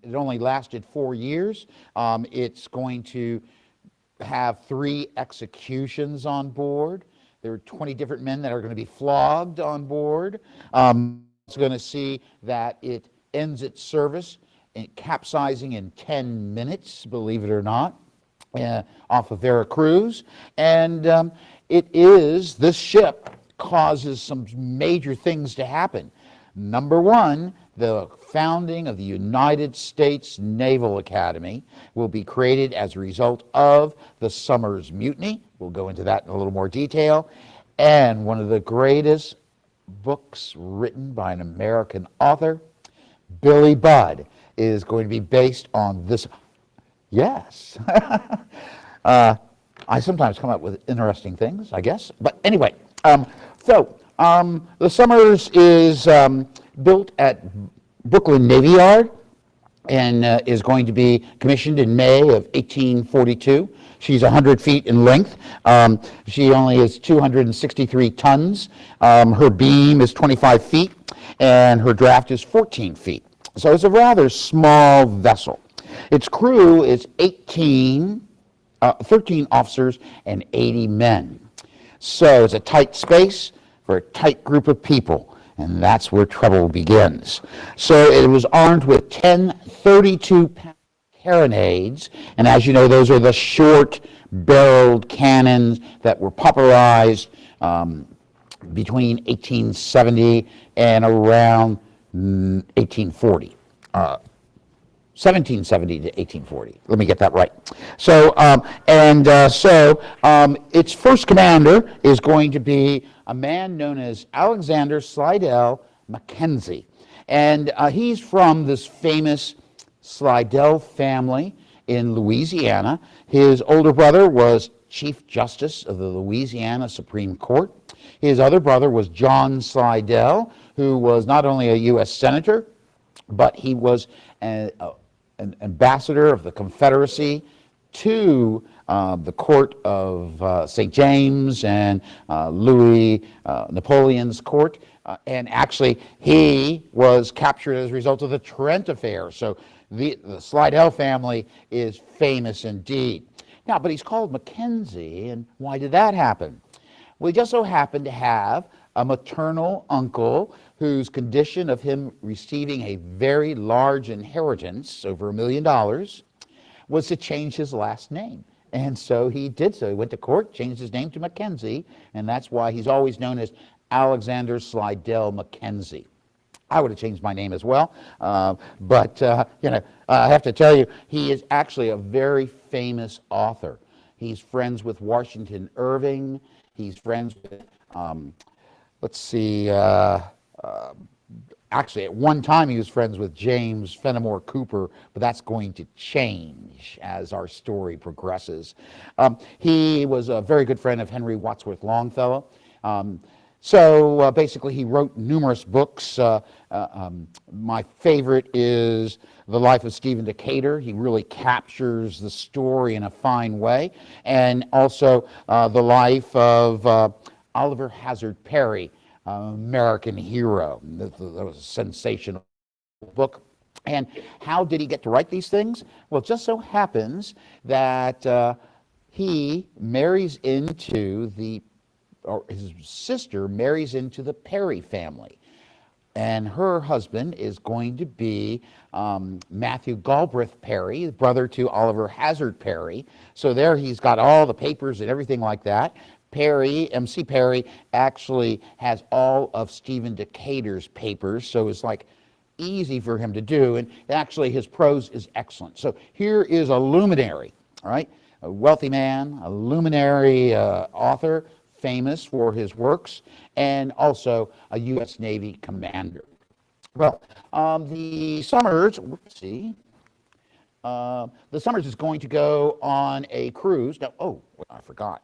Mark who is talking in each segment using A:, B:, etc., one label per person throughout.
A: It only lasted 4 years. It's going to have 3 executions on board. There are 20 different men that are going to be flogged on board. It's going to see that it ends its service capsizing in 10 minutes, believe it or not, off of Vera Cruz. And this ship causes some major things to happen. Number one, the founding of the United States Naval Academy will be created as a result of the Somers Mutiny. We'll go into that in a little more detail. And one of the greatest books written by an American author, Billy Budd, is going to be based on this. Yes. I sometimes come up with interesting things, I guess. But anyway, the Somers is built at Brooklyn Navy Yard and is going to be commissioned in May of 1842. She's 100 feet in length. She only is 263 tons. Her beam is 25 feet, and her draft is 14 feet. So it's a rather small vessel. Its crew is 13 officers and 80 men. So it's a tight space for a tight group of people, and that's where trouble begins. So it was armed with 10 32-pound carronades, and as you know, those are the short-barreled cannons that were popularized between 1870 and around 1840. 1770 to 1840. Let me get that right. So, its first commander is going to be a man known as Alexander Slidell Mackenzie. And he's from this famous Slidell family in Louisiana. His older brother was Chief Justice of the Louisiana Supreme Court. His other brother was John Slidell, who was not only a U.S. Senator, but he was an ambassador of the Confederacy to the court of St. James and Louis Napoleon's court. And actually, he was captured as a result of the Trent affair. So the Slidell family is famous indeed. Now, but he's called Mackenzie, and why did that happen? Well, he just so happened to have a maternal uncle whose condition of him receiving a very large inheritance, over $1 million, was to change his last name. And so he did so. He went to court, changed his name to Mackenzie, and that's why he's always known as Alexander Slidell Mackenzie. I would have changed my name as well, but I have to tell you, he is actually a very famous author. He's friends with Washington Irving. He's friends with, actually at one time he was friends with James Fenimore Cooper, but that's going to change as our story progresses. He was a very good friend of Henry Wadsworth Longfellow. So basically he wrote numerous books. My favorite is The Life of Stephen Decatur. He really captures the story in a fine way. And also The Life of Oliver Hazard Perry, American hero. That was a sensational book. And how did he get to write these things? Well, it just so happens that he marries into his sister marries into the Perry family. And her husband is going to be Matthew Galbraith Perry, brother to Oliver Hazard Perry. So there he's got all the papers and everything like that. MC Perry, actually has all of Stephen Decatur's papers, so it's like easy for him to do, and actually his prose is excellent. So here is a luminary, all right? A wealthy man, a luminary author, famous for his works, and also a U.S. Navy commander. Well, the Somers, the Somers is going to go on a cruise. Now, I forgot.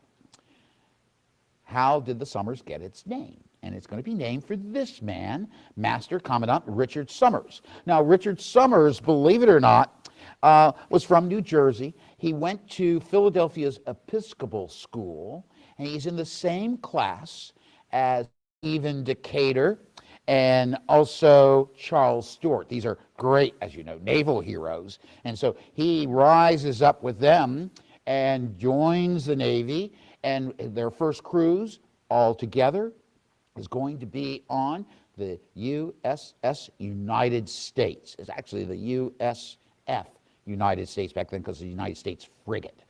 A: How did the Somers get its name? And it's going to be named for this man, Master Commandant Richard Somers. Now, Richard Somers, believe it or not, was from New Jersey. He went to Philadelphia's Episcopal School, and he's in the same class as Stephen Decatur and also Charles Stewart. These are great, as you know, naval heroes. And so he rises up with them and joins the Navy, and their first cruise all together is going to be on the USS United States. It's actually the USF United States back then, because the United States frigate.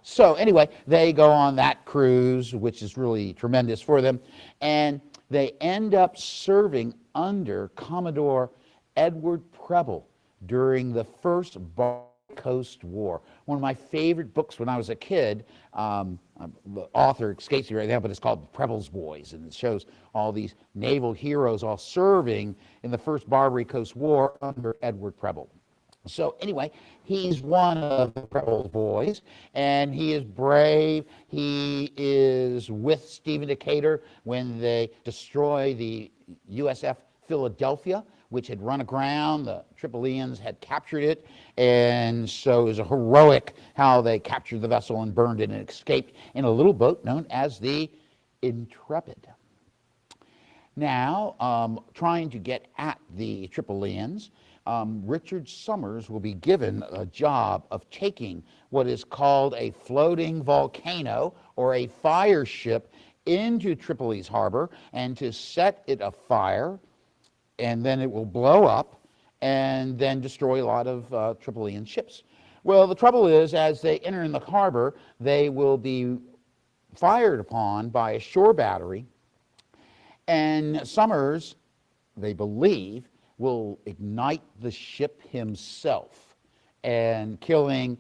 A: So anyway, they go on that cruise, which is really tremendous for them, and they end up serving under Commodore Edward Preble during the first Barbary Coast War. One of my favorite books when I was a kid. The author escapes me right now, but it's called Preble's Boys, and it shows all these naval heroes all serving in the first Barbary Coast War under Edward Preble. So anyway, he's one of the Preble's boys, and he is brave. He is with Stephen Decatur when they destroy the USF Philadelphia, which had run aground. The Tripolians had captured it, and so it was a heroic how they captured the vessel and burned it and escaped in a little boat known as the Intrepid. Now, trying to get at the Tripolians, Richard Somers will be given a job of taking what is called a floating volcano or a fire ship into Tripoli's harbor and to set it afire, and then it will blow up and then destroy a lot of Tripolian ships. Well, the trouble is, as they enter in the harbor, they will be fired upon by a shore battery, and Somers, they believe, will ignite the ship himself, and killing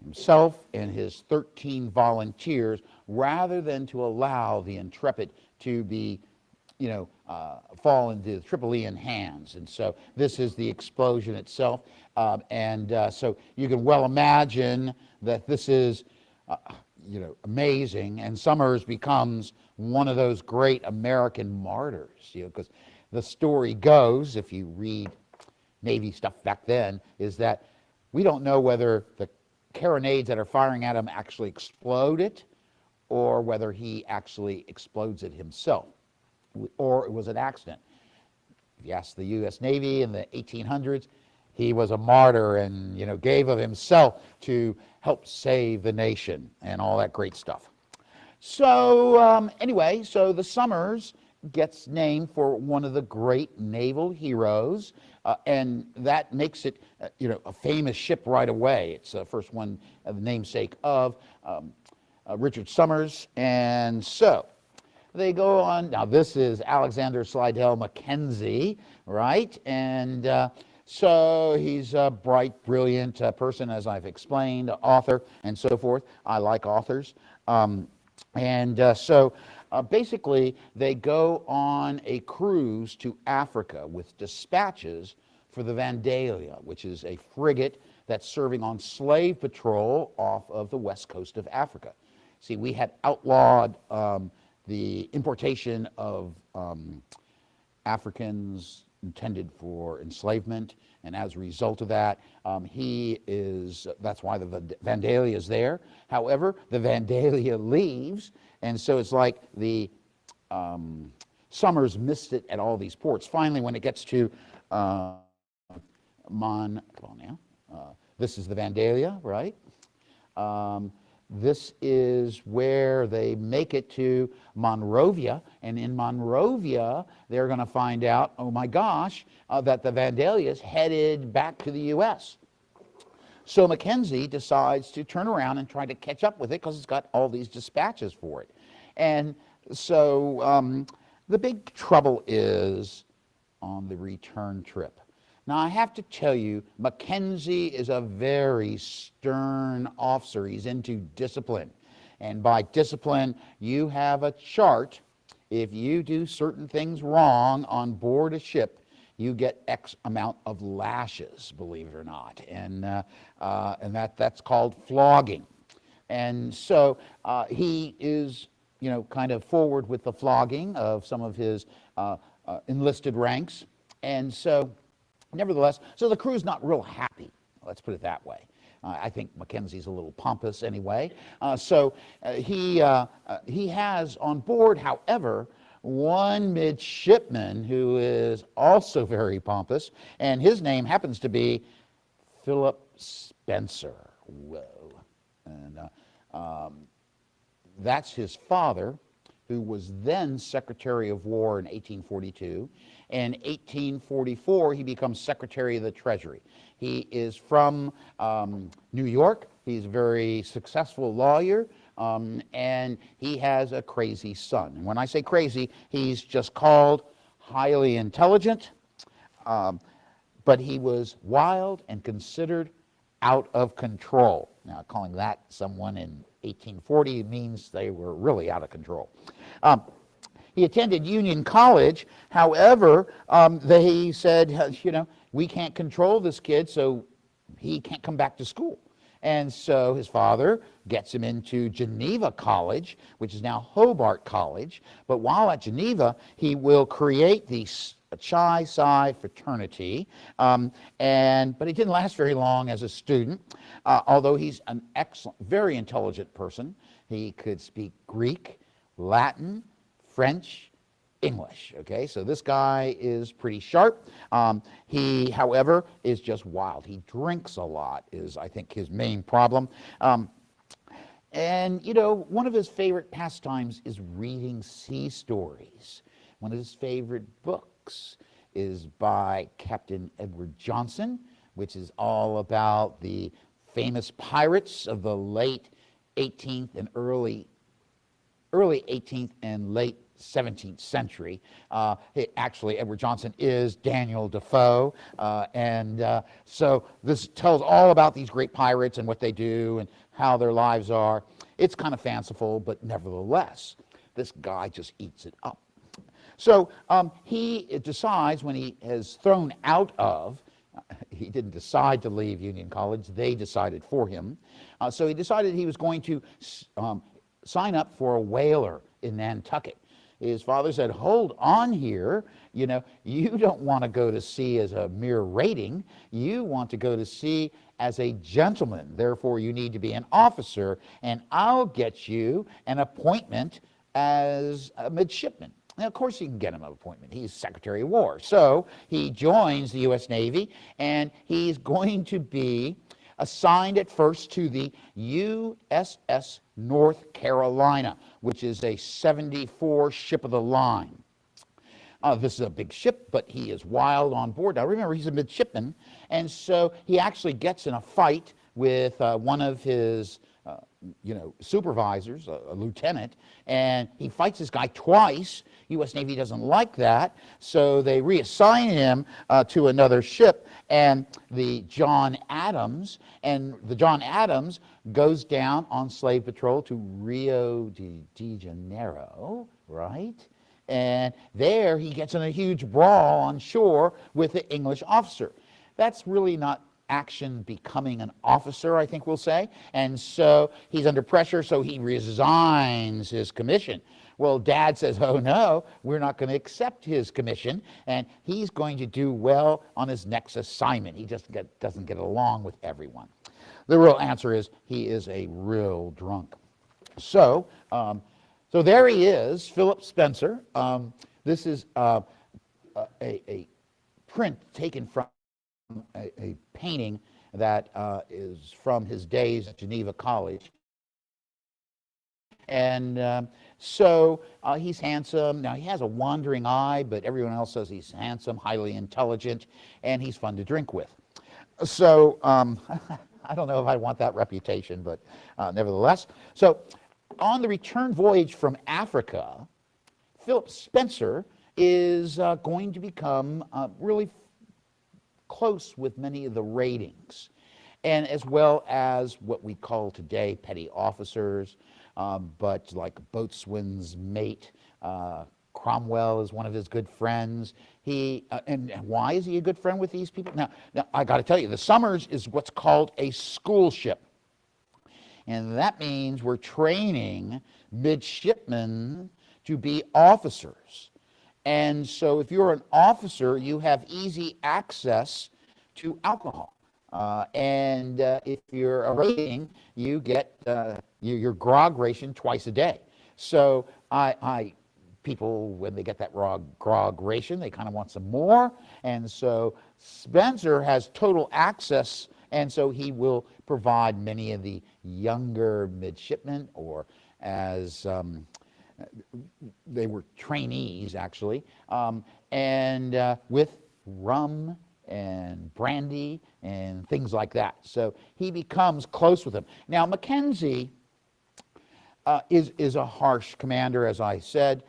A: himself and his 13 volunteers, rather than to allow the Intrepid to be, fall into the Tripolian hands. And so this is the explosion itself, so you can well imagine that this is amazing, and Somers becomes one of those great American martyrs, because the story goes, if you read Navy stuff back then, is that we don't know whether the carronades that are firing at him actually explode it, or whether he actually explodes it himself, or it was an accident. If you ask the U.S. Navy in the 1800s, he was a martyr and gave of himself to help save the nation and all that great stuff. So anyway, so the Somers gets named for one of the great naval heroes, and that makes it a famous ship right away. It's the first one, the namesake of Richard Somers. And so they go on. Now this is Alexander Slidell Mackenzie, right? And so he's a bright, brilliant person, as I've explained, author and so forth. I like authors. Basically, they go on a cruise to Africa with dispatches for the Vandalia, which is a frigate that's serving on slave patrol off of the west coast of Africa. See, we had outlawed the importation of Africans intended for enslavement, and as a result of that, that's why the Vandalia is there. However, the Vandalia leaves, and so it's like the Somers missed it at all these ports. Finally, when it gets to this is the Vandalia, right? This is where they make it to Monrovia, and in Monrovia, they're going to find out, oh my gosh, that the Vandalia is headed back to the U.S. So Mackenzie decides to turn around and try to catch up with it because it's got all these dispatches for it. And so the big trouble is on the return trip. Now, I have to tell you, Mackenzie is a very stern officer. He's into discipline. And by discipline, you have a chart. If you do certain things wrong on board a ship, you get X amount of lashes, believe it or not. And that's called flogging. And so he is, kind of forward with the flogging of some of his enlisted ranks. And so nevertheless, so the crew's not real happy, let's put it that way. I think Mackenzie's a little pompous anyway. He has on board, however, one midshipman who is also very pompous, and his name happens to be Philip Spencer. Whoa. And that's his father, who was then Secretary of War in 1842. In 1844, he becomes Secretary of the Treasury. He is from New York. He's a very successful lawyer, and he has a crazy son. And when I say crazy, he's just called highly intelligent, but he was wild and considered out of control. Now, calling that someone in 1840 means they were really out of control. He attended Union College. However, they said, you know, we can't control this kid, so he can't come back to school. And so his father gets him into Geneva College, which is now Hobart College. But while at Geneva, he will create the Chi Psi fraternity, but he didn't last very long as a student, although he's an excellent, very intelligent person. He could speak Greek, Latin, French, English. Okay, so this guy is pretty sharp. He, however, is just wild. He drinks a lot, is I think his main problem. And you know, one of his favorite pastimes is reading sea stories. One of his favorite books is by Captain Edward Johnson, which is all about the famous pirates of the late 18th and early 18th and late 17th century. Actually, Edward Johnson is Daniel Defoe, so this tells all about these great pirates and what they do and how their lives are. It's kind of fanciful, but nevertheless, this guy just eats it up. So he decides when he is thrown out of, he didn't decide to leave Union College, they decided for him. So he decided he was going to sign up for a whaler in Nantucket. His father said, hold on here, you know, you don't want to go to sea as a mere rating, you want to go to sea as a gentleman, therefore you need to be an officer, and I'll get you an appointment as a midshipman. Now, of course, you can get him an appointment. He's Secretary of War. So he joins the U.S. Navy, and he's going to be assigned at first to the USS North Carolina, which is a 74 ship of the line. This is a big ship, but he is wild on board. Now, remember, he's a midshipman, and so he actually gets in a fight with one of his supervisors, a lieutenant, and he fights this guy twice. U.S. Navy doesn't like that, so they reassign him to another ship, and the John Adams goes down on slave patrol to Rio de Janeiro, right? And there he gets in a huge brawl on shore with the English officer. That's really not action becoming an officer, I think we'll say. And so he's under pressure, so he resigns his commission. Well, Dad says, oh no, we're not going to accept his commission, and he's going to do well on his next assignment. He just doesn't get along with everyone. The real answer is he is a real drunk. So there he is, Philip Spencer. This is a print taken from a painting that is from his days at Geneva College. And so he's handsome. Now, he has a wandering eye, but everyone else says he's handsome, highly intelligent, and he's fun to drink with. So I don't know if I want that reputation, but nevertheless. So on the return voyage from Africa, Philip Spencer is going to become really close with many of the ratings, and as well as what we call today petty officers, but like boatswain's mate. Cromwell is one of his good friends. And why is he a good friend with these people? Now I got to tell you, the Somers is what's called a school ship. And that means we're training midshipmen to be officers. And so if you're an officer, you have easy access to alcohol. And if you're a rating, you get your grog ration twice a day. So I people, when they get that raw grog ration, they kind of want some more. And so Spencer has total access, and so he will provide many of the younger midshipmen, or as they were trainees actually, and with rum and brandy and things like that. So he becomes close with them. Now Mackenzie is a harsh commander, as I said.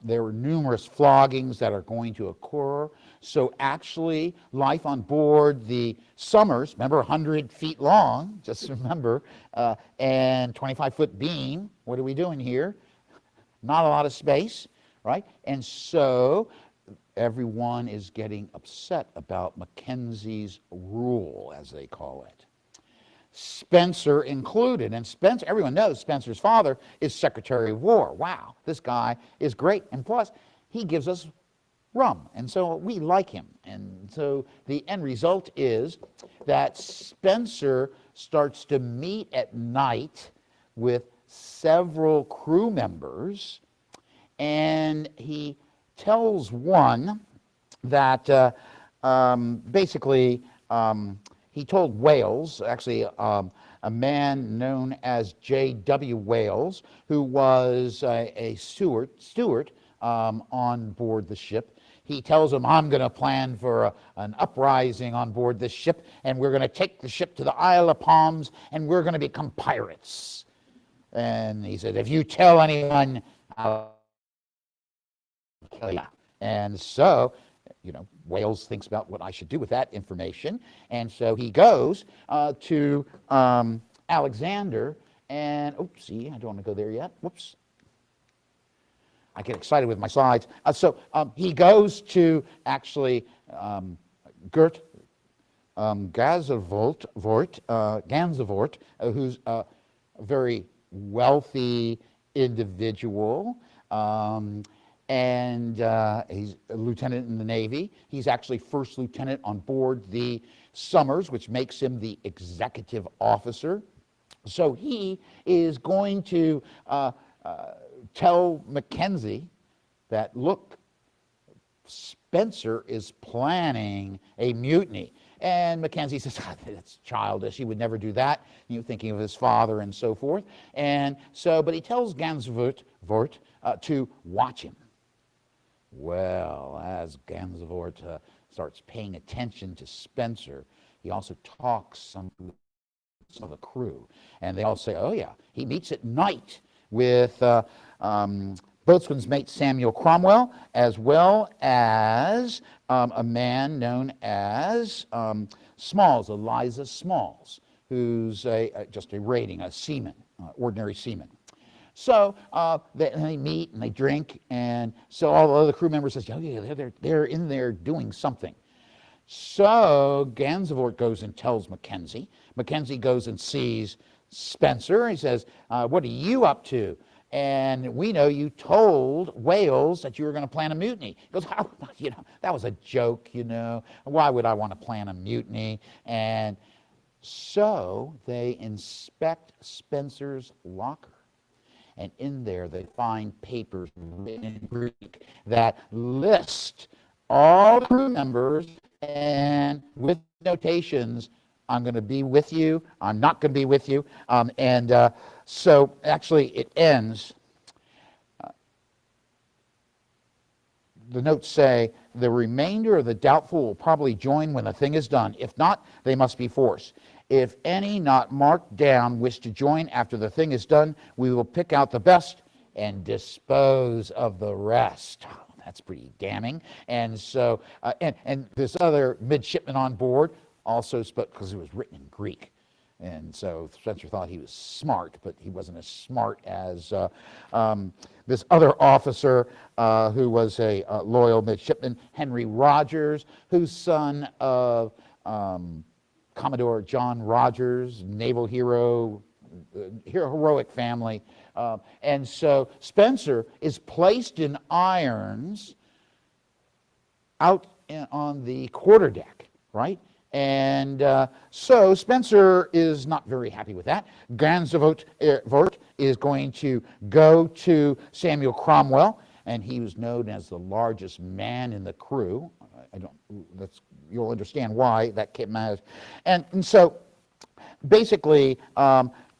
A: There were numerous floggings that are going to occur. So actually, life on board the Somers, remember 100 feet long, just remember, and 25-foot beam. What are we doing here? Not a lot of space, right? And so everyone is getting upset about Mackenzie's rule, as they call it. Spencer included. And Spencer, everyone knows Spencer's father is Secretary of War. Wow, this guy is great. And plus, he gives us rum. And so we like him. And so the end result is that Spencer starts to meet at night with several crew members, and he tells one that basically he told Wales, actually a man known as J.W. Wales, who was a steward on board the ship. He tells him, I'm going to plan for an uprising on board this ship, and we're going to take the ship to the Isle of Palms, and we're going to become pirates. And he said, if you tell anyone, I'll kill you. And so, Wales thinks about what I should do with that information. And so he goes to Alexander, and, oopsie, I don't want to go there yet. Whoops. I get excited with my slides. So he goes to actually Gert Gansevoort, who's a very wealthy individual, and he's a lieutenant in the Navy. He's actually first lieutenant on board the Somers, which makes him the executive officer. So he is going to tell Mackenzie that, look, Spencer is planning a mutiny. And Mackenzie says, that's childish. He would never do that. Thinking of his father and so forth. And so, but he tells Gansevoort to watch him. Well, as Gansevoort starts paying attention to Spencer, he also talks some of the crew. And they all say, oh yeah, he meets at night with boatswain's mate Samuel Cromwell, as well as a man known as Smalls, Eliza Smalls, who's just a rating, a seaman, ordinary seaman. So they meet and they drink, and so all the other crew members says, oh yeah, they're in there doing something. So Gansevoort goes and tells Mackenzie. Mackenzie goes and sees Spencer. He says, what are you up to? And we know you told Wales that you were going to plan a mutiny. He goes, oh, that was a joke, Why would I want to plan a mutiny? And so they inspect Spencer's locker. And in there they find papers written in Greek that list all the crew members, and with notations, I'm going to be with you, I'm not going to be with you. So actually it ends, the notes say, the remainder of the doubtful will probably join when the thing is done. If not, they must be forced. If any not marked down wish to join after the thing is done, we will pick out the best and dispose of the rest. That's pretty damning. And so, and this other midshipman on board also spoke, because it was written in Greek. And so Spencer thought he was smart, but he wasn't as smart as this other officer who was a loyal midshipman, Henry Rogers, who's son of Commodore John Rogers, naval hero, heroic family. And so Spencer is placed in irons out on the quarterdeck, right? And so Spencer is not very happy with that. Gansevoort is going to go to Samuel Cromwell and he was known as the largest man in the crew. I don't, you'll understand why that came out. And so basically,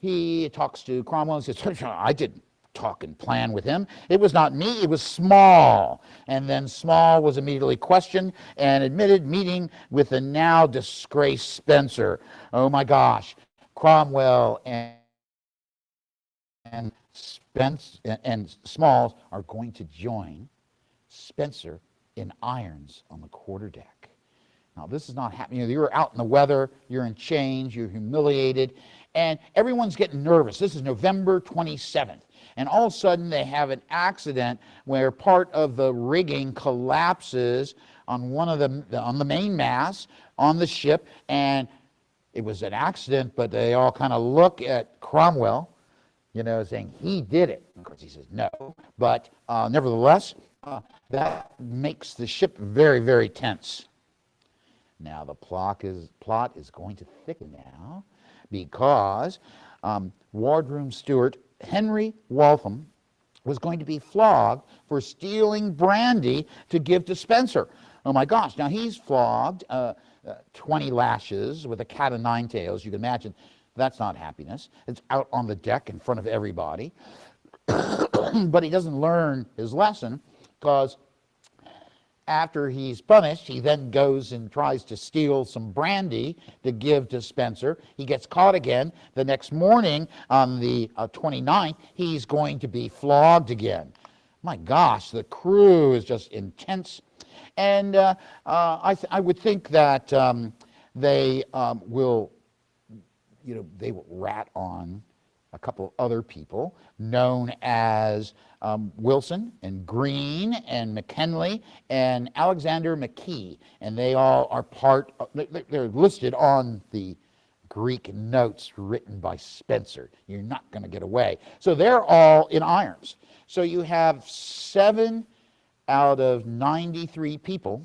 A: he talks to Cromwell and says, I didn't talk and plan with him. It was not me, it was Small. And then Small was immediately questioned and admitted meeting with the now disgraced Spencer. Oh my gosh, Cromwell and Spence and Smalls are going to join Spencer in irons on the quarterdeck. Now, this is not happening. You're out in the weather, you're in chains, you're humiliated, and everyone's getting nervous. This is November 27th, and all of a sudden they have an accident where part of the rigging collapses on on the main mast on the ship, and it was an accident, but they all kind of look at Cromwell, saying he did it. Of course, he says no, but nevertheless, that makes the ship very, very tense. Now the plot is going to thicken now, because wardroom steward Henry Waltham was going to be flogged for stealing brandy to give to Spencer. Oh my gosh, now he's flogged 20 lashes with a cat o' nine tails. You can imagine that's not happiness. It's out on the deck in front of everybody. But he doesn't learn his lesson, because after he's punished, he then goes and tries to steal some brandy to give to Spencer. He gets caught again. The next morning, on the 29th, he's going to be flogged again. My gosh, the crew is just intense. And I would think that they will rat on a couple of other people known as Wilson and Green and McKinley and Alexander McKee, and they all are they're listed on the Greek notes written by Spencer. You're not going to get away. So they're all in irons. So you have 7 out of 93 people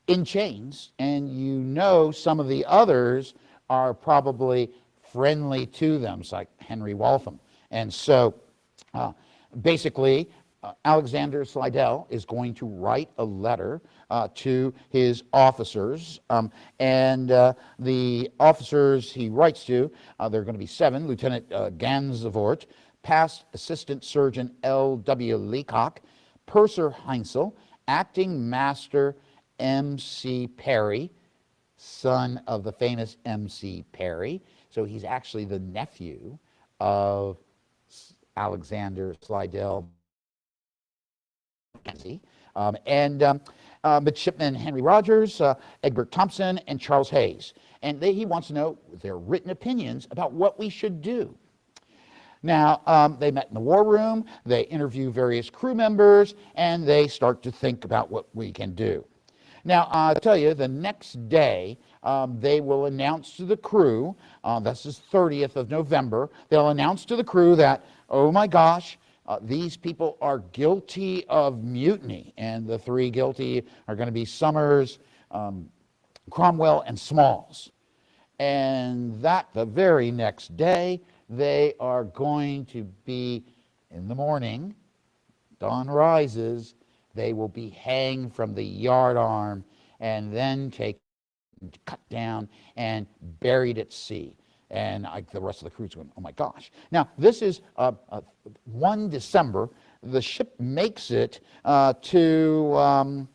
A: in chains, and some of the others are probably friendly to them. It's like Henry Waltham. And so basically, Alexander Slidell is going to write a letter to his officers, and the officers he writes to, there are going to be 7, Lieutenant Gansevoort, Past Assistant Surgeon L.W. Leacock, Purser Heinzel, Acting Master M.C. Perry, son of the famous M.C. Perry. So he's actually the nephew of Alexander Slidell Mackenzie, and Midshipman Henry Rogers, Egbert Thompson, and Charles Hayes. And he wants to know their written opinions about what we should do. Now, they met in the war room, they interview various crew members, and they start to think about what we can do. Now, I'll tell you, the next day, they will announce to the crew, this is 30th of November, they'll announce to the crew that, oh my gosh, these people are guilty of mutiny, and the 3 guilty are going to be Somers, Cromwell, and Smalls. And that the very next day, they are going to be, in the morning, dawn rises, they will be hanged from the yardarm and then cut down and buried at sea. And the rest of the crew's going, oh my gosh. Now, this is 1 December. The ship makes it to,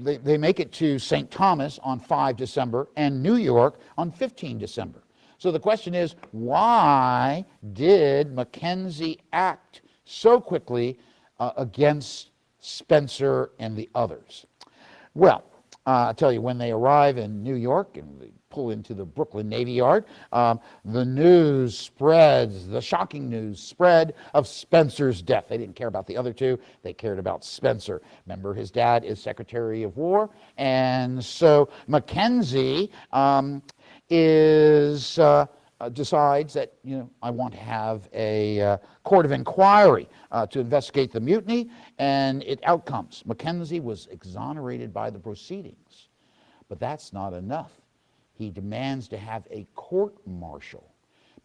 A: they make it to St. Thomas on 5 December and New York on 15 December. So the question is, why did Mackenzie act so quickly against Spencer and the others? Well, I'll tell you, when they arrive in New York and they pull into the Brooklyn Navy Yard, the news spreads, the shocking news spread of Spencer's death. They didn't care about the other 2. They cared about Spencer. Remember, his dad is Secretary of War, and so Mackenzie decides that, I want to have a court of inquiry to investigate the mutiny, and it outcomes. Mackenzie was exonerated by the proceedings, but that's not enough. He demands to have a court-martial,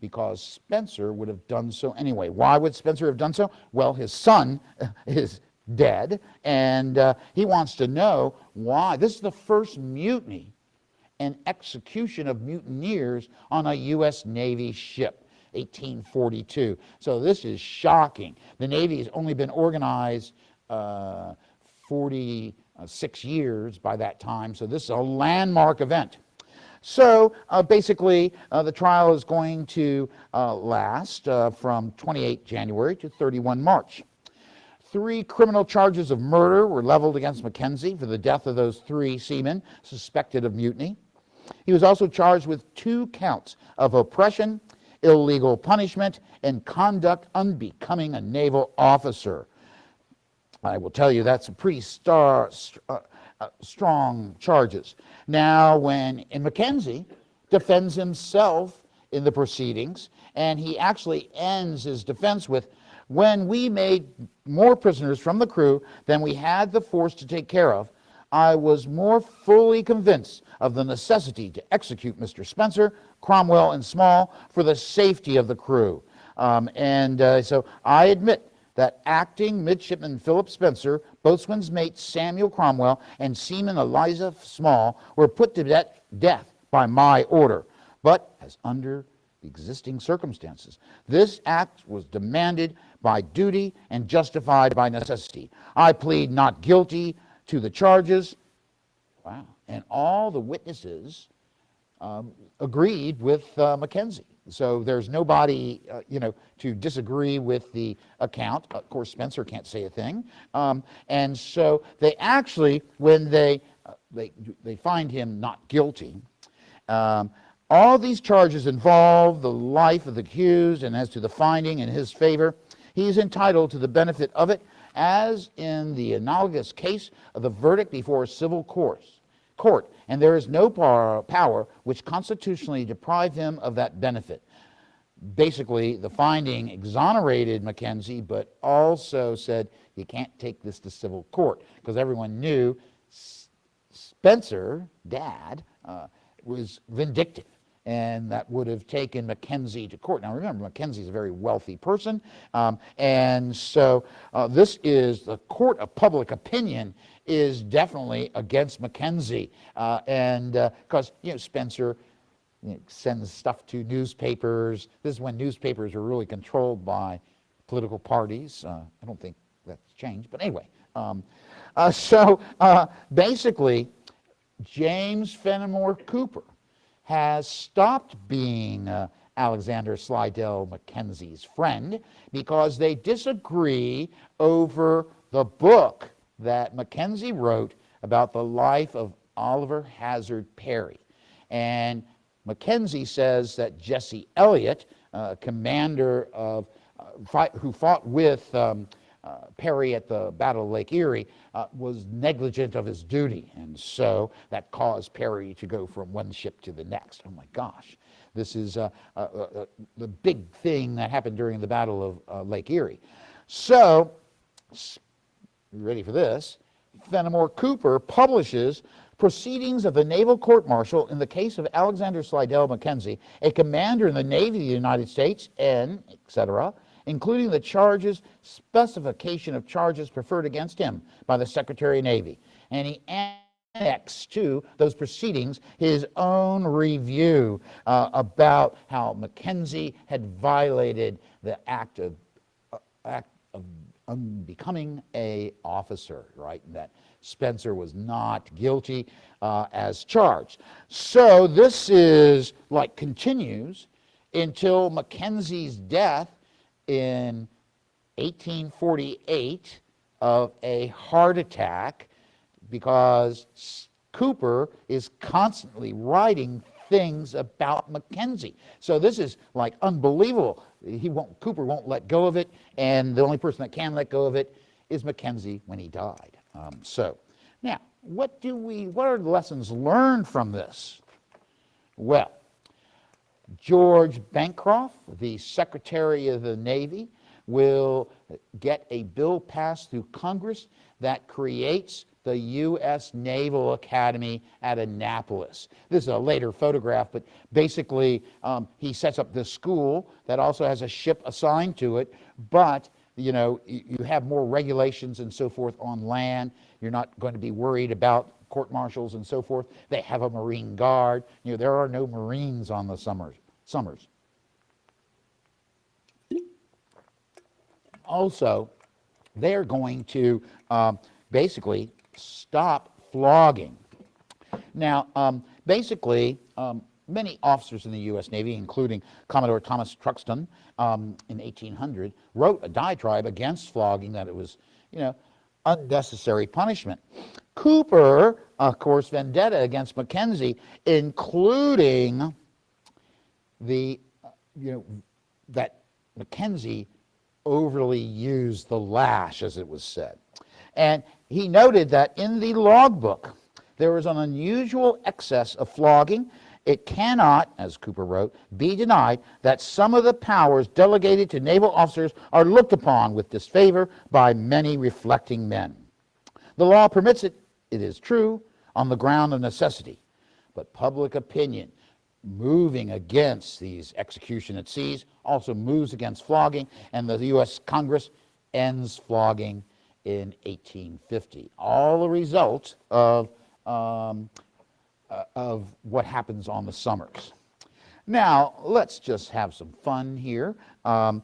A: because Spencer would have done so anyway. Why would Spencer have done so? Well, his son is dead, and he wants to know why. This is the first mutiny and execution of mutineers on a U.S. Navy ship, 1842. So this is shocking. The Navy has only been organized 46 years by that time, so this is a landmark event. So basically, the trial is going to last from 28 January to 31 March. 3 criminal charges of murder were leveled against Mackenzie for the death of those 3 seamen suspected of mutiny. He was also charged with 2 counts of oppression, illegal punishment, and conduct unbecoming a naval officer. I will tell you that's a pretty strong charges. Now, when Mackenzie defends himself in the proceedings, and he actually ends his defense with, "When we made more prisoners from the crew than we had the force to take care of, I was more fully convinced of the necessity to execute Mr. Spencer, Cromwell, and Small for the safety of the crew. So I admit that acting Midshipman Philip Spencer, boatswain's mate Samuel Cromwell, and seaman Eliza Small were put to death by my order. But as under the existing circumstances, this act was demanded by duty and justified by necessity. I plead not guilty to the charges." Wow. And all the witnesses agreed with Mackenzie. So there's nobody, to disagree with the account. Of course, Spencer can't say a thing. And so they actually, when they find him not guilty, all these charges involve the life of the accused, and as to the finding in his favor, he is entitled to the benefit of it, as in the analogous case of the verdict before a civil court, and there is no power which constitutionally deprive him of that benefit. Basically, the finding exonerated Mackenzie, but also said you can't take this to civil court, because everyone knew Spencer, Dad, was vindictive, and that would have taken Mackenzie to court. Now remember, Mackenzie's a very wealthy person, and so this is the court of public opinion is definitely against Mackenzie, and because Spencer sends stuff to newspapers. This is when newspapers are really controlled by political parties. I don't think that's changed, but anyway. Basically, James Fenimore Cooper has stopped being Alexander Slidell Mackenzie's friend because they disagree over the book that Mackenzie wrote about the life of Oliver Hazard Perry. And Mackenzie says that Jesse Elliott, commander of who fought with Perry at the Battle of Lake Erie, was negligent of his duty, and so that caused Perry to go from one ship to the next. Oh my gosh, this is the big thing that happened during the Battle of Lake Erie. So, you ready for this? Fenimore Cooper publishes Proceedings of the Naval Court-Martial in the case of Alexander Slidell Mackenzie, a commander in the Navy of the United States, and etc., including the charges, specification of charges preferred against him by the Secretary of Navy. And he annexed to those proceedings his own review about how Mackenzie had violated the act of unbecoming a officer, right? That Spencer was not guilty as charged. So this is continues until Mackenzie's death in 1848 of a heart attack, because Cooper is constantly writing things about Mackenzie. So this is unbelievable. Cooper won't let go of it, and the only person that can let go of it is Mackenzie when he died. So now, what are the lessons learned from this? Well, George Bancroft, the Secretary of the Navy, will get a bill passed through Congress that creates the U.S. Naval Academy at Annapolis. This is a later photograph, but basically he sets up this school that also has a ship assigned to it, but you know, you have more regulations and so forth on land. You're not going to be worried about court-martials and so forth. They have a Marine Guard. You know, there are no Marines on the Somers. Also, they're going to basically stop flogging. Now, many officers in the U.S. Navy, including Commodore Thomas Truxtun in 1800, wrote a diatribe against flogging, that it was, you know, unnecessary punishment. Cooper, of course, vendetta against Mackenzie, including the, that Mackenzie overly used the lash, as it was said. And he noted that in the logbook, there was an unusual excess of flogging. It cannot, as Cooper wrote, be denied that some of the powers delegated to naval officers are looked upon with disfavor by many reflecting men. The law permits it, it is true, on the ground of necessity, but public opinion, moving against these execution at seas, also moves against flogging, and the U.S. Congress ends flogging in 1850. All a result of what happens on the Somers. Now, let's just have some fun here. I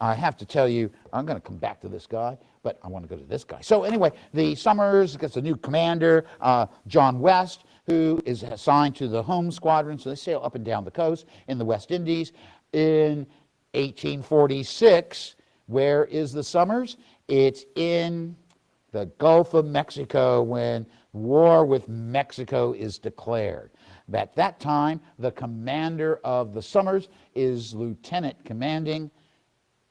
A: have to tell you, I'm going to come back to this guy, but I want to go to this guy. So anyway, the Somers gets a new commander, John West, who is assigned to the home squadron, so they sail up and down the coast in the West Indies. In 1846, where is the Somers? It's in the Gulf of Mexico when war with Mexico is declared. At that time, the commander of the Somers is Lieutenant Commanding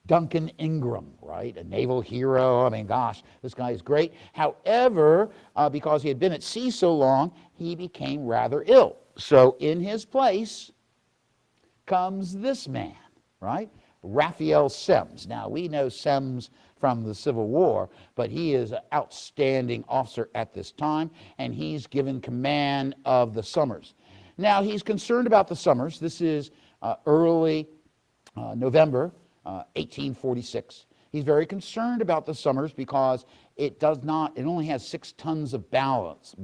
A: Duncan Ingram, right? A naval hero. I mean, gosh, this guy is great. However, because he had been at sea so long, he became rather ill. So in his place comes this man, right? Raphael Semmes. Now, we know Semmes from the Civil War, but he is an outstanding officer at this time, and he's given command of the Somers. Now, he's concerned about the Somers. This is early November 1846. He's very concerned about the Somers because it only has 6 tons of ballast,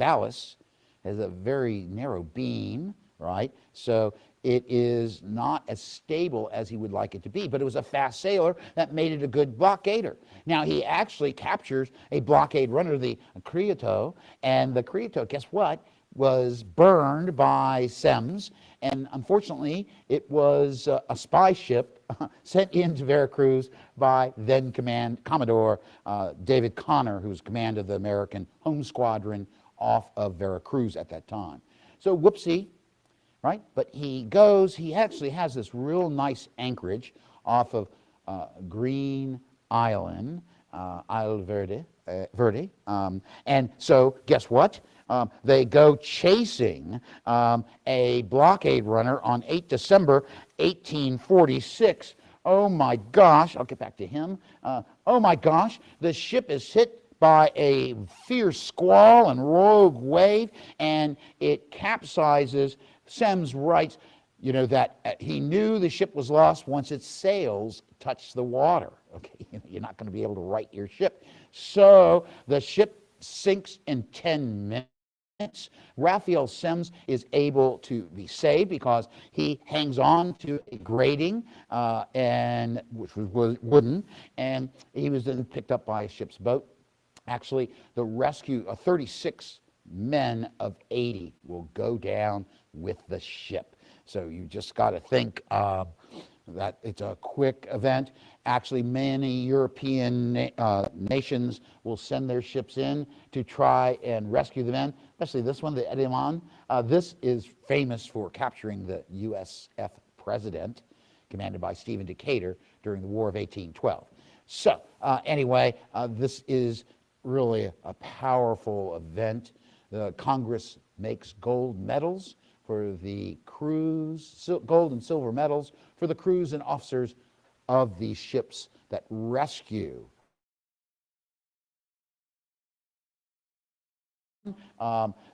A: has a very narrow beam, right? So it is not as stable as he would like it to be, but it was a fast sailor that made it a good blockader. Now, he actually captures a blockade runner, the Creoto, and the Creoto, guess what, was burned by Semmes, and unfortunately, it was a spy ship sent into Vera Cruz by then Commodore David Connor, who was command of the American home squadron off of Vera Cruz at that time. So, whoopsie, right? But he actually has this real nice anchorage off of Green Island, Isle Verde, and so guess what? They go chasing a blockade runner on 8 December 1846. Oh my gosh, I'll get back to him. Oh my gosh, the ship is hit by a fierce squall and rogue wave, and it capsizes. Semmes writes, that he knew the ship was lost once its sails touched the water. Okay, you're not going to be able to right your ship. So the ship sinks in 10 minutes. Raphael Semmes is able to be saved because he hangs on to a grating, which was wooden, and he was then picked up by a ship's boat. Actually, the rescue of 36 men of 80 will go down with the ship. So you just got to think that it's a quick event. Actually, many European nations will send their ships in to try and rescue the men, especially this one, the Edelman. This is famous for capturing the USF President, commanded by Stephen Decatur during the War of 1812. So anyway, this is really a powerful event. The Congress makes gold medals for the crews, gold and silver medals for the crews and officers of these ships that rescue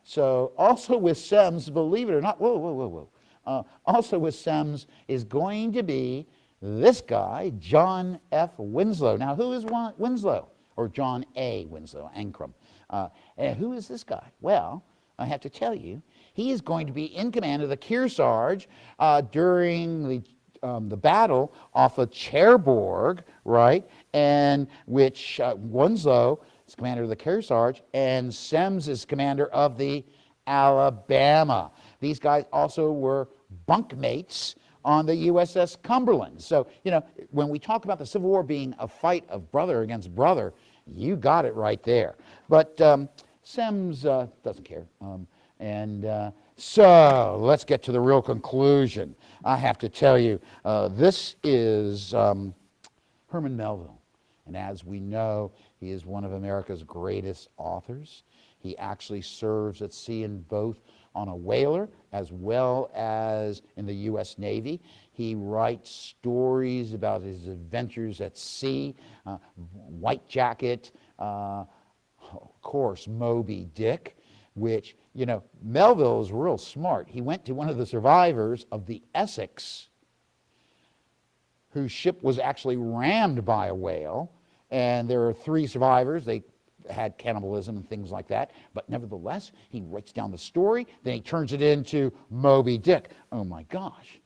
A: So also with Semmes, believe it or not, whoa, whoa, whoa, whoa. Also with Semmes is going to be this guy, John F. Winslow. Now, who is Winslow? Or John A. Winslow, Ancrum. And who is this guy? Well, I have to tell you, he is going to be in command of the Kearsarge during the battle off of Cherbourg, right? And which Winslow is commander of the Kearsarge, and Semmes is commander of the Alabama. These guys also were bunkmates on the USS Cumberland. So, you know, when we talk about the Civil War being a fight of brother against brother, you got it right there. But Semmes doesn't care. So let's get to the real conclusion. I have to tell you, this is Herman Melville. And as we know, he is one of America's greatest authors. He actually serves at sea in both on a whaler as well as in the U.S. Navy. He writes stories about his adventures at sea, White Jacket, of course, Moby Dick, which, you know, Melville is real smart. He went to one of the survivors of the Essex, whose ship was actually rammed by a whale, and there are 3 survivors. They had cannibalism and things like that, but nevertheless, he writes down the story, then he turns it into Moby Dick. Oh my gosh.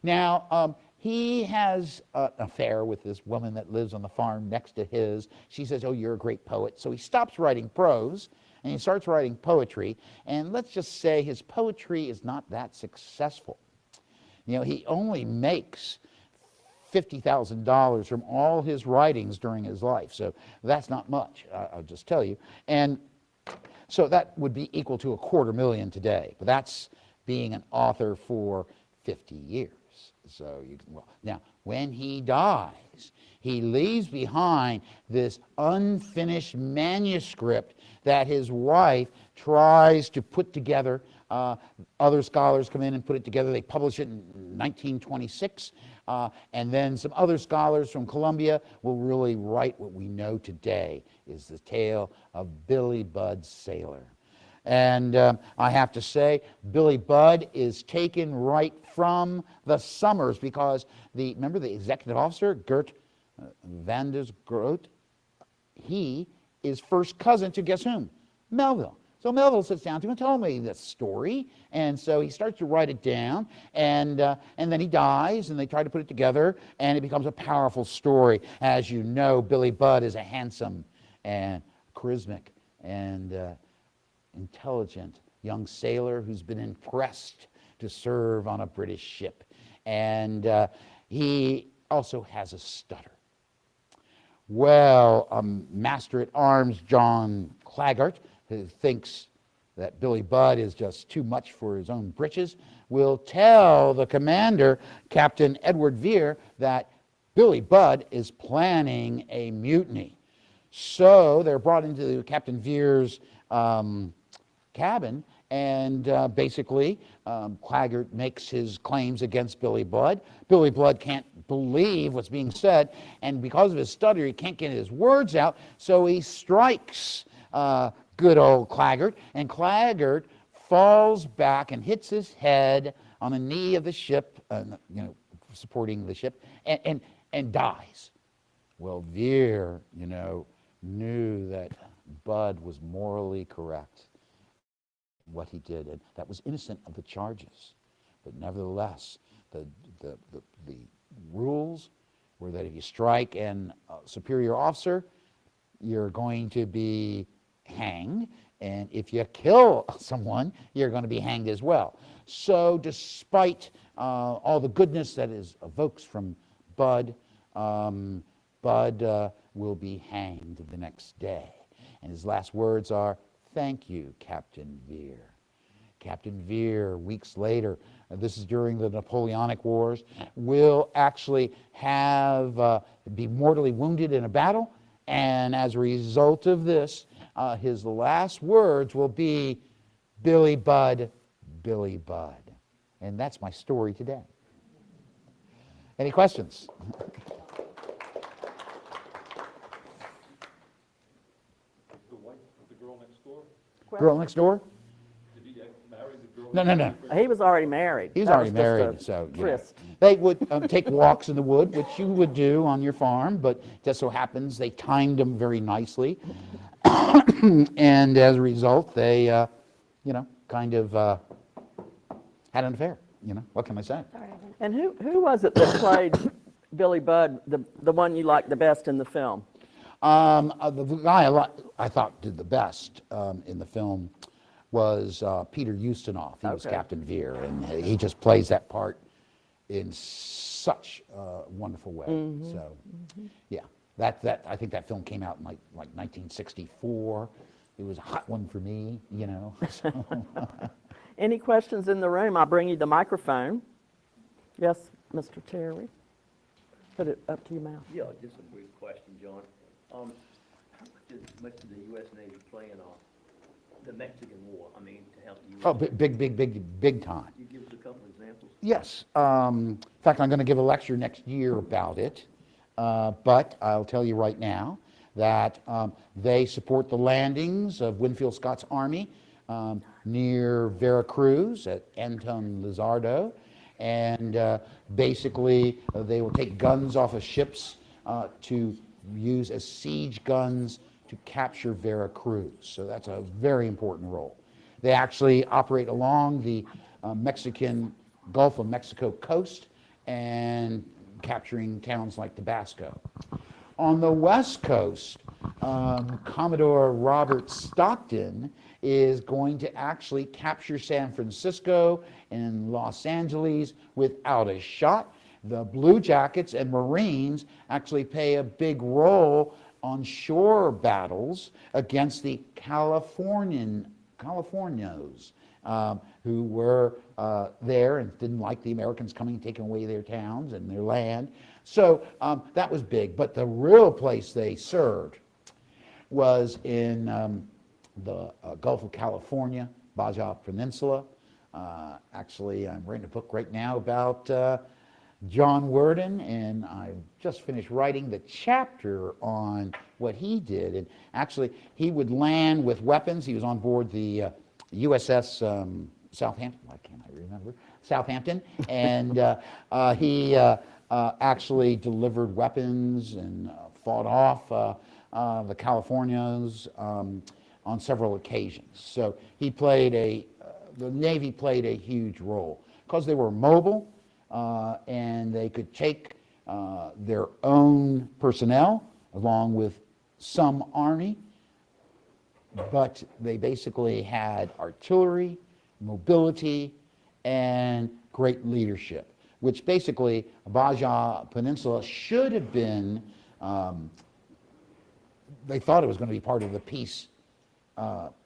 A: Now, he has an affair with this woman that lives on the farm next to his. She says, oh, you're a great poet. So he stops writing prose, and he starts writing poetry, and let's just say his poetry is not that successful. You know, he only makes $50,000 from all his writings during his life. So that's not much, I'll just tell you. And so that would be equal to $250,000 today. But that's being an author for 50 years. So you can, well, now, when he dies, he leaves behind this unfinished manuscript that his wife tries to put together. Other scholars come in and put it together. They publish it in 1926. And then some other scholars from Columbia will really write what we know today is the tale of Billy Budd Sailor. And I have to say, Billy Budd is taken right from the Somers because remember the executive officer, Gert van der Groot, he is first cousin to guess whom? Melville. So Melville sits down to him and tells me this story, and so he starts to write it down, and then he dies, and they try to put it together, and it becomes a powerful story. As you know, Billy Budd is a handsome and charismatic and intelligent young sailor who's been impressed to serve on a British ship, and he also has a stutter. Well, Master-at-Arms John Claggart, who thinks that Billy Budd is just too much for his own britches, will tell the commander, Captain Edward Vere, that Billy Budd is planning a mutiny. So they're brought into Captain Vere's cabin, and basically Claggart makes his claims against Billy Budd. Billy Budd can't believe what's being said, and because of his stutter, he can't get his words out, so he strikes good old Claggart, and Claggart falls back and hits his head on the knee of the ship, supporting the ship, and dies. Well, Vere, knew that Budd was morally correct, what he did, and that was innocent of the charges. But nevertheless, the rules were that if you strike an superior officer, you're going to be hanged, and if you kill someone, you're going to be hanged as well. So despite all the goodness that is evokes from Budd, Budd will be hanged the next day. And his last words are, "Thank you, Captain Vere." Captain Vere, weeks later, this is during the Napoleonic Wars, will actually be mortally wounded in a battle, and as a result of this, his last words will be, "Billy Budd, Billy Budd." And that's my story today. Any questions?
B: The wife of the girl next door?
A: Girl next door?
B: Did he marry the girl?
A: No, no, no.
C: He was already married.
A: He was
C: That
A: already
C: just a
A: married, so you know.
C: tryst.
A: They would take walks in the wood, which you would do on your farm, but just so happens they timed them very nicely, and as a result, they, you know, kind of had an affair. You know, what can I say?
C: And who was it that played Billy Budd, the one you liked the best in the film?
A: The guy I thought did the best in the film was Peter Ustinov. He was
C: Okay.
A: Captain Veer, and he just plays that part in such a wonderful way. So, yeah, that I think that film came out in like 1964. It was a hot one for me, you know. So.
C: Any questions in the room? I'll bring you the microphone. Yes, Mr. Terry. Put it up to your mouth.
D: Yeah, just a brief question, John. How much did the U.S. Navy play in the Mexican War? I mean, to help the U.S.
A: Oh, big time.
D: Can you give us a couple examples?
A: Yes. In fact, I'm going to give a lecture next year about it, but I'll tell you right now that they support the landings of Winfield Scott's army near Vera Cruz at Anton Lizardo, and basically they will take guns off of ships to use as siege guns to capture Vera Cruz. So that's a very important role. They actually operate along the Mexican Gulf of Mexico coast and capturing towns like Tabasco. On the west coast, Commodore Robert Stockton is going to actually capture San Francisco and Los Angeles without a shot. The Blue Jackets and Marines actually play a big role on shore battles against the Californios, who were there and didn't like the Americans coming and taking away their towns and their land. So that was big. But the real place they served was in the Gulf of California, Baja Peninsula. Actually, I'm writing a book right now about John Worden, and I just finished writing the chapter on what he did. And actually, he would land with weapons. He was on board the USS Southampton. Why can't I remember? Southampton. And he actually delivered weapons and fought off the Californios on several occasions. So he played the Navy played a huge role because they were mobile and they could take their own personnel along with some army, but they basically had artillery, mobility, and great leadership, which basically Baja Peninsula should have been, they thought it was going to be part of the peace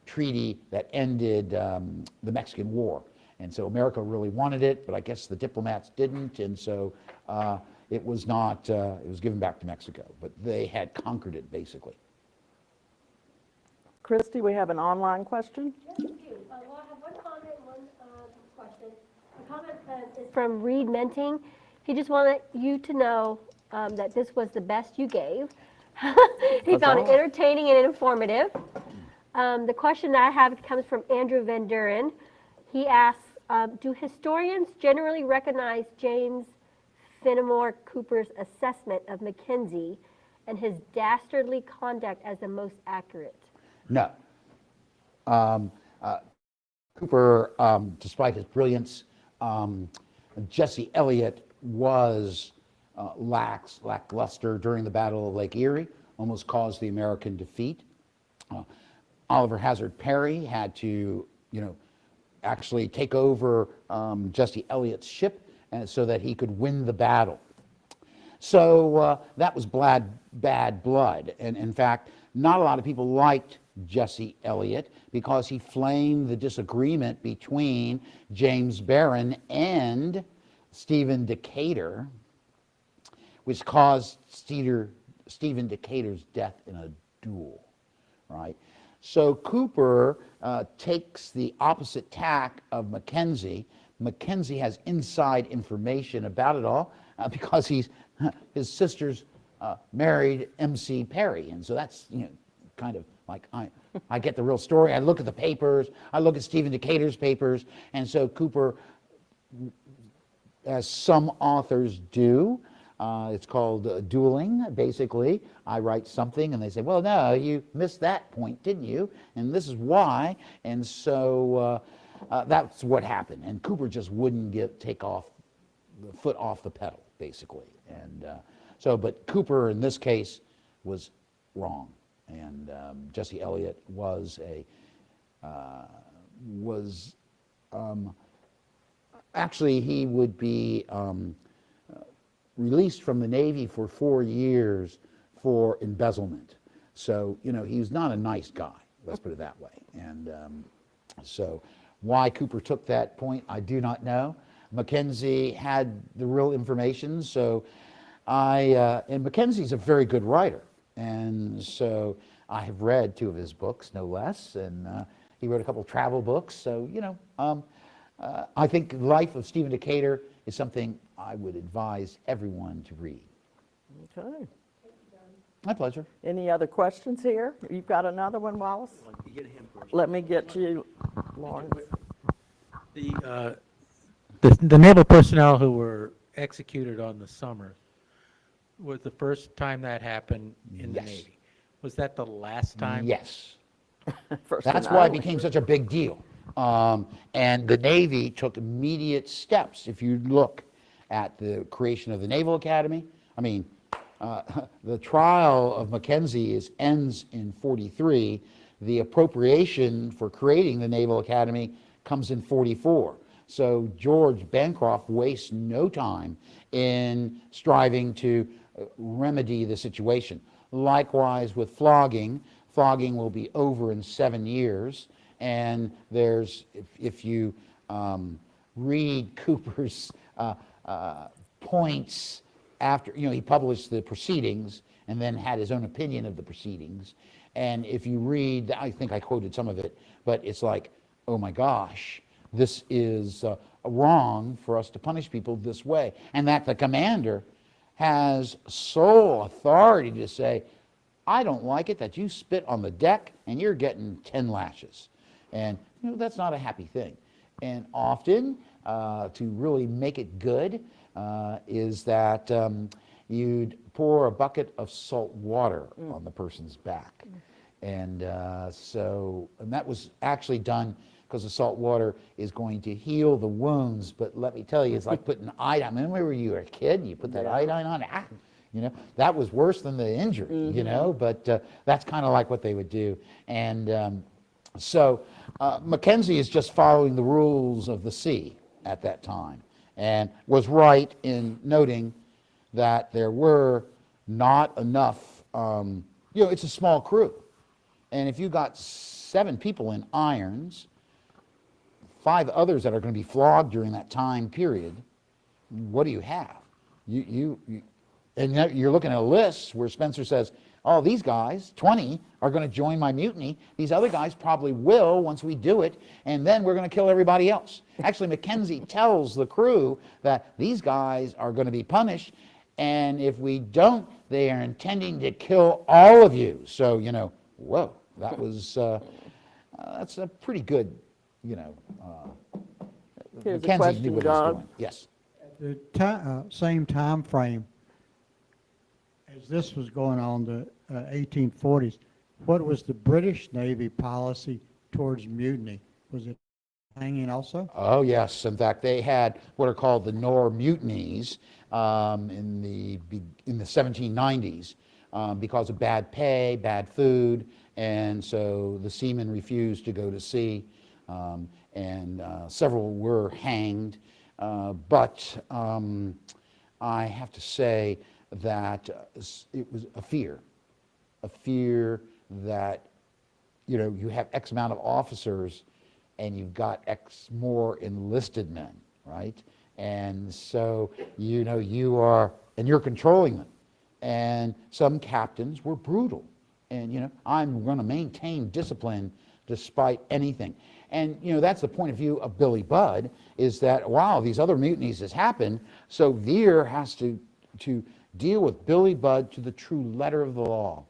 A: treaty that ended the Mexican War. And so America really wanted it, but I guess the diplomats didn't, and so it was not, it was given back to Mexico. But they had conquered it, basically.
C: Christy, we have an online question.
E: Yes, we do. Well, I have one comment and one question. The comment is from Reed Menting. He just wanted you to know that this was the best you gave. He found it entertaining and informative. The question that I have comes from Andrew Van Duren. He asks, do historians generally recognize James Fenimore Cooper's assessment of Mackenzie and his dastardly conduct as the most accurate?
A: No. Cooper, despite his brilliance, Jesse Elliott was lackluster during the Battle of Lake Erie, almost caused the American defeat. Oliver Hazard Perry had to, actually take over Jesse Elliott's ship and so that he could win the battle. So that was bad blood. And in fact, not a lot of people liked Jesse Elliott because he flamed the disagreement between James Barron and Stephen Decatur, which caused Stephen Decatur's death in a duel, right? So Cooper takes the opposite tack of Mackenzie. Mackenzie has inside information about it all because his sister's married M.C. Perry, and so that's kind of Like, I get the real story. I look at the papers. I look at Stephen Decatur's papers. And so Cooper, as some authors do, it's called dueling, basically. I write something and they say, well, no, you missed that point, didn't you? And this is why. And so that's what happened. And Cooper just wouldn't take off the foot off the pedal, basically. And but Cooper in this case was wrong. And Jesse Elliott was actually, he would be released from the Navy for 4 years for embezzlement. So, you know, he was not a nice guy, let's put it that way. And so why Cooper took that point, I do not know. Mackenzie had the real information, so and Mackenzie's a very good writer. And so I have read 2 of his books, no less, and he wrote a couple travel books. So, you know, I think Life of Stephen Decatur is something I would advise everyone to read.
C: Okay.
A: My pleasure.
C: Any other questions here? You've got another one, Wallace?
D: You get him first.
C: Let me get to you, Lawrence.
F: The naval personnel who were executed on the Somers was the first time that happened in the
A: Yes.
F: Navy. Was that the last time?
A: Yes.
C: First
A: That's
C: and
A: why it
C: only.
A: became such a big deal. And the Navy took immediate steps. If you look at the creation of the Naval Academy, I mean, the trial of Mackenzie ends in 43. The appropriation for creating the Naval Academy comes in 44. So George Bancroft wastes no time in striving to remedy the situation. Likewise with flogging. Flogging will be over in 7 years. And there's, if you read Cooper's points after, you know, he published the proceedings and then had his own opinion of the proceedings. And if you read, I think I quoted some of it, but it's like, oh my gosh, this is wrong for us to punish people this way. And that the commander has sole authority to say, I don't like it that you spit on the deck and you're getting 10 lashes. And you know, that's not a happy thing. And often, to really make it good, is that you'd pour a bucket of salt water on the person's back. And and that was actually done because the salt water is going to heal the wounds. But let me tell you, it's like putting iodine. Remember when you were a kid and you put that iodine on it? You know, that was worse than the injury, you know, but that's kind of like what they would do. And so Mackenzie is just following the rules of the sea at that time and was right in noting that there were not enough, you know, it's a small crew. And if you got 7 people in irons, 5 others that are going to be flogged during that time period, what do you have? And you're looking at a list where Spencer says, oh, these guys, 20, are going to join my mutiny. These other guys probably will once we do it, and then we're going to kill everybody else. Actually, Mackenzie tells the crew that these guys are going to be punished, and if we don't, they are intending to kill all of you. So, you know, whoa, that was, that's a pretty good, you know,
C: Here's a
A: Mackenzie knew
C: question,
A: what he was
C: Doug.
A: doing. Yes.
G: The same time frame as this was going on, the 1840s, what was the British Navy policy towards mutiny? Was it hanging also?
A: Oh yes, in fact they had what are called the Nore mutinies in the 1790s because of bad pay, bad food, and so the seamen refused to go to sea, and several were hanged. But I have to say that it was a fear that, you know, you have X amount of officers and you've got X more enlisted men, right? And so, you know, you're controlling them. And some captains were brutal. And, you know, I'm going to maintain discipline despite anything. And, you know, that's the point of view of Billy Budd, is that, wow, these other mutinies has happened, so Vere has to deal with Billy Budd to the true letter of the law.